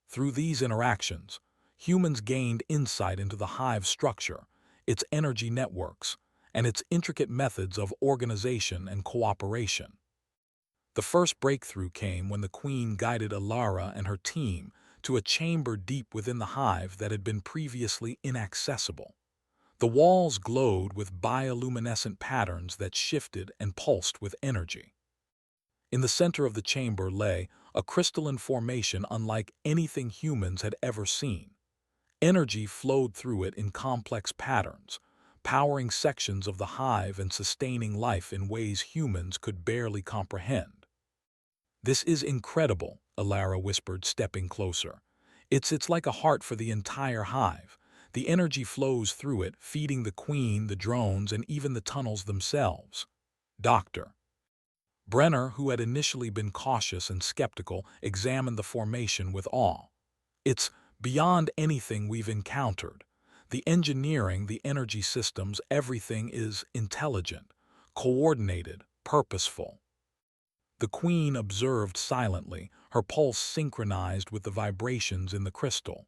Through these interactions, humans gained insight into the Hive's structure, its energy networks, and its intricate methods of organization and cooperation. The first breakthrough came when the Queen guided Alara and her team to a chamber deep within the Hive that had been previously inaccessible. The walls glowed with bioluminescent patterns that shifted and pulsed with energy. In the center of the chamber lay a crystalline formation unlike anything humans had ever seen. Energy flowed through it in complex patterns, powering sections of the Hive and sustaining life in ways humans could barely comprehend. "This is incredible," Alara whispered, stepping closer. It's like a heart for the entire Hive. The energy flows through it, feeding the Queen, the drones, and even the tunnels themselves. Dr. Brenner, who had initially been cautious and skeptical, examined the formation with awe. "It's beyond anything we've encountered. The engineering, the energy systems, everything is intelligent, coordinated, purposeful." The Queen observed silently, her pulse synchronized with the vibrations in the crystal.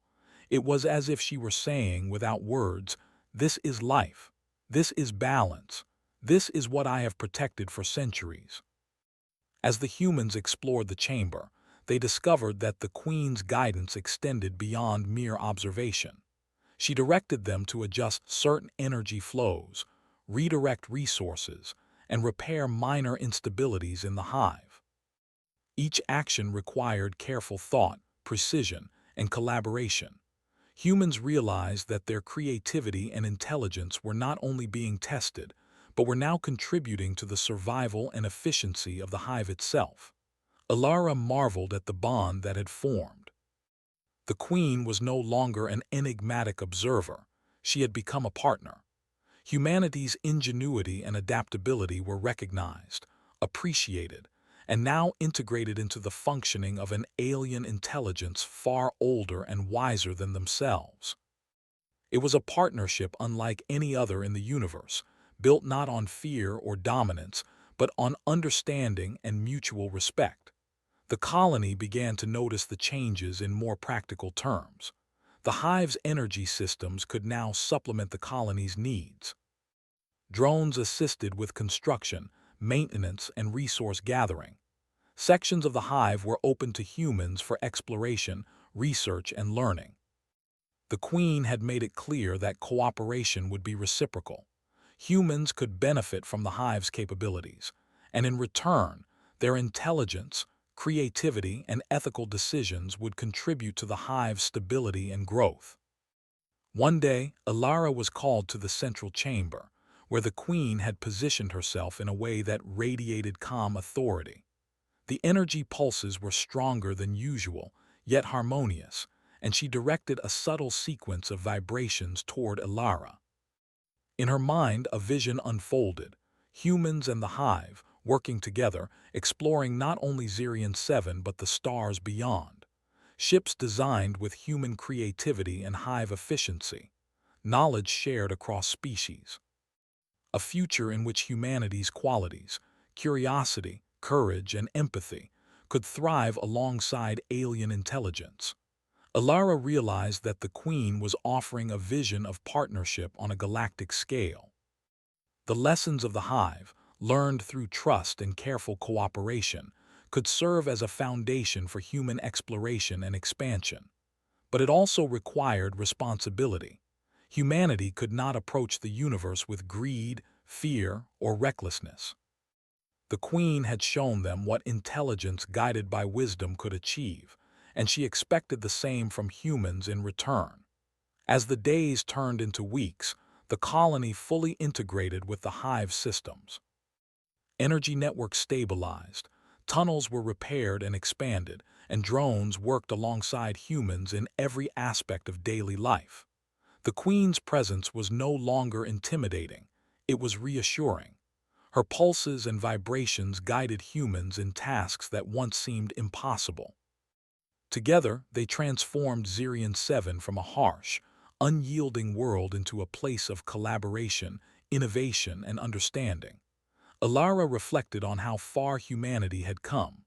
It was as if she were saying, without words, "This is life. This is balance. This is what I have protected for centuries." As the humans explored the chamber, they discovered that the Queen's guidance extended beyond mere observation. She directed them to adjust certain energy flows, redirect resources, and repair minor instabilities in the Hive. Each action required careful thought, precision, and collaboration. Humans realized that their creativity and intelligence were not only being tested, but were now contributing to the survival and efficiency of the Hive itself. Alara marveled at the bond that had formed. The Queen was no longer an enigmatic observer. She had become a partner. Humanity's ingenuity and adaptability were recognized, appreciated, and now integrated into the functioning of an alien intelligence far older and wiser than themselves. It was a partnership unlike any other in the universe, built not on fear or dominance, but on understanding and mutual respect. The colony began to notice the changes in more practical terms. The Hive's energy systems could now supplement the colony's needs. Drones assisted with construction, maintenance, and resource gathering. Sections of the hive were open to humans for exploration, research, and learning. The queen had made it clear that cooperation would be reciprocal. Humans could benefit from the hive's capabilities, and in return, their intelligence, creativity, and ethical decisions would contribute to the hive's stability and growth. One day, Alara was called to the central chamber, where the queen had positioned herself in a way that radiated calm authority. The energy pulses were stronger than usual, yet harmonious, and she directed a subtle sequence of vibrations toward Alara. In her mind, a vision unfolded, humans and the hive, working together, exploring not only Zirion 7 but the stars beyond. Ships designed with human creativity and hive efficiency. Knowledge shared across species. A future in which humanity's qualities, curiosity, courage, and empathy could thrive alongside alien intelligence. Alara realized that the Queen was offering a vision of partnership on a galactic scale. The lessons of the hive, learned through trust and careful cooperation, could serve as a foundation for human exploration and expansion. But it also required responsibility. Humanity could not approach the universe with greed, fear, or recklessness. The Queen had shown them what intelligence guided by wisdom could achieve, and she expected the same from humans in return. As the days turned into weeks, the colony fully integrated with the hive systems. Energy networks stabilized, tunnels were repaired and expanded, and drones worked alongside humans in every aspect of daily life. The Queen's presence was no longer intimidating, it was reassuring. Her pulses and vibrations guided humans in tasks that once seemed impossible. Together, they transformed Zirion 7 from a harsh, unyielding world into a place of collaboration, innovation, and understanding. Alara reflected on how far humanity had come.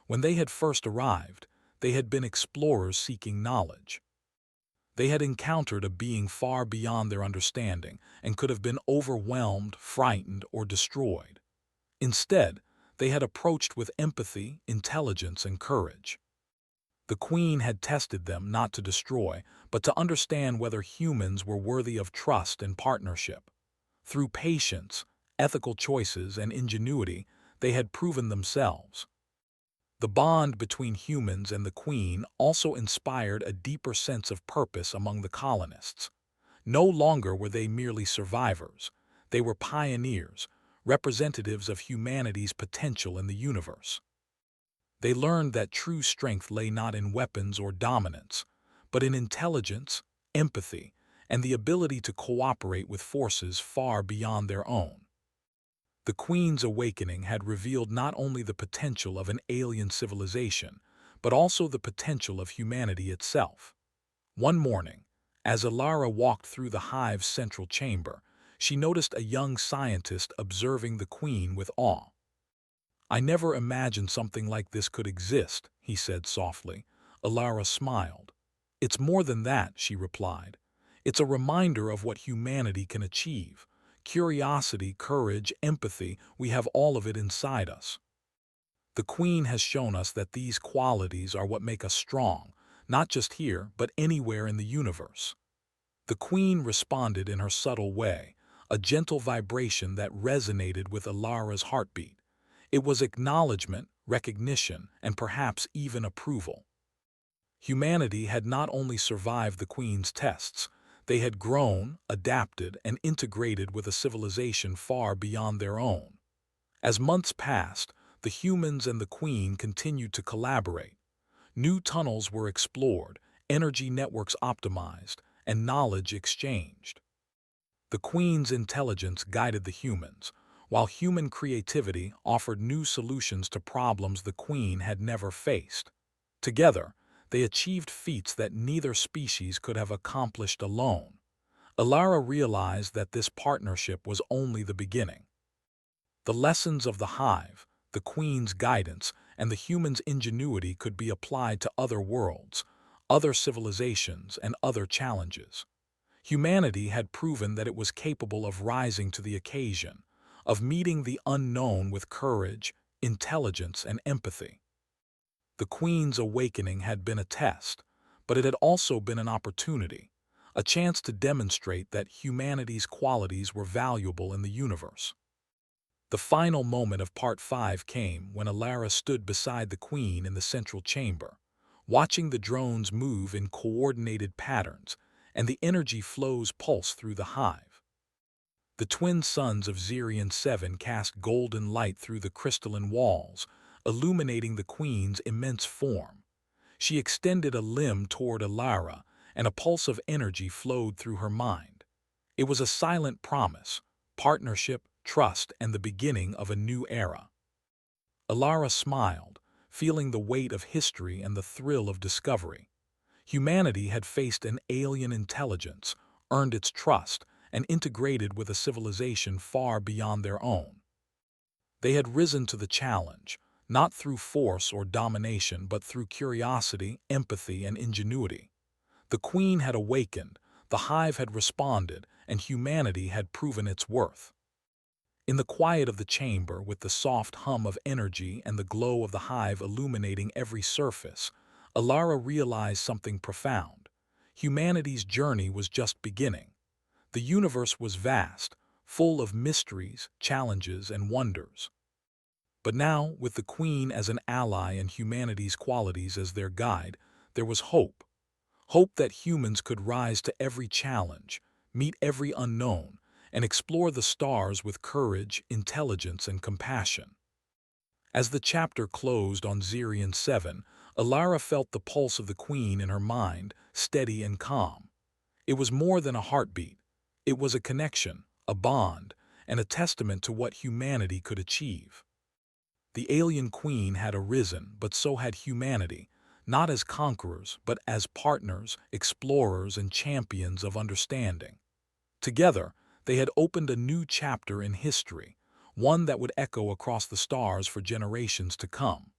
When they had first arrived, they had been explorers seeking knowledge. They had encountered a being far beyond their understanding and could have been overwhelmed, frightened, or destroyed. Instead, they had approached with empathy, intelligence, and courage. The Queen had tested them not to destroy, but to understand whether humans were worthy of trust and partnership. Through patience, ethical choices, and ingenuity, they had proven themselves. The bond between humans and the Queen also inspired a deeper sense of purpose among the colonists. No longer were they merely survivors, they were pioneers, representatives of humanity's potential in the universe. They learned that true strength lay not in weapons or dominance, but in intelligence, empathy, and the ability to cooperate with forces far beyond their own. The Queen's awakening had revealed not only the potential of an alien civilization, but also the potential of humanity itself. One morning, as Alara walked through the hive's central chamber, she noticed a young scientist observing the Queen with awe. "I never imagined something like this could exist," he said softly. Alara smiled. "It's more than that," she replied. "It's a reminder of what humanity can achieve. Curiosity, courage, empathy, we have all of it inside us. The Queen has shown us that these qualities are what make us strong, not just here, but anywhere in the universe." The Queen responded in her subtle way, a gentle vibration that resonated with Alara's heartbeat. It was acknowledgement, recognition, and perhaps even approval. Humanity had not only survived the Queen's tests, they had grown, adapted, and integrated with a civilization far beyond their own. As months passed, the humans and the Queen continued to collaborate. New tunnels were explored, energy networks optimized, and knowledge exchanged. The Queen's intelligence guided the humans, while human creativity offered new solutions to problems the Queen had never faced. Together, they achieved feats that neither species could have accomplished alone. Alara realized that this partnership was only the beginning. The lessons of the hive, the Queen's guidance, and the human's ingenuity could be applied to other worlds, other civilizations, and other challenges. Humanity had proven that it was capable of rising to the occasion, of meeting the unknown with courage, intelligence, and empathy. The Queen's awakening had been a test, but it had also been an opportunity, a chance to demonstrate that humanity's qualities were valuable in the universe. The final moment of Part 5 came when Alara stood beside the Queen in the central chamber, watching the drones move in coordinated patterns and the energy flows pulse through the hive. The twin suns of Zirion 7 cast golden light through the crystalline walls, illuminating the Queen's immense form. She extended a limb toward Alara, and a pulse of energy flowed through her mind. It was a silent promise, partnership, trust, and the beginning of a new era. Alara smiled, feeling the weight of history and the thrill of discovery. Humanity had faced an alien intelligence, earned its trust, and integrated with a civilization far beyond their own. They had risen to the challenge, not through force or domination, but through curiosity, empathy, and ingenuity. The Queen had awakened, the hive had responded, and humanity had proven its worth. In the quiet of the chamber, with the soft hum of energy and the glow of the hive illuminating every surface, Alara realized something profound. Humanity's journey was just beginning. The universe was vast, full of mysteries, challenges, and wonders. But now, with the Queen as an ally and humanity's qualities as their guide, there was hope. Hope that humans could rise to every challenge, meet every unknown, and explore the stars with courage, intelligence, and compassion. As the chapter closed on Zirion 7, Alara felt the pulse of the Queen in her mind, steady and calm. It was more than a heartbeat. It was a connection, a bond, and a testament to what humanity could achieve. The alien Queen had arisen, but so had humanity, not as conquerors, but as partners, explorers, and champions of understanding. Together, they had opened a new chapter in history, one that would echo across the stars for generations to come.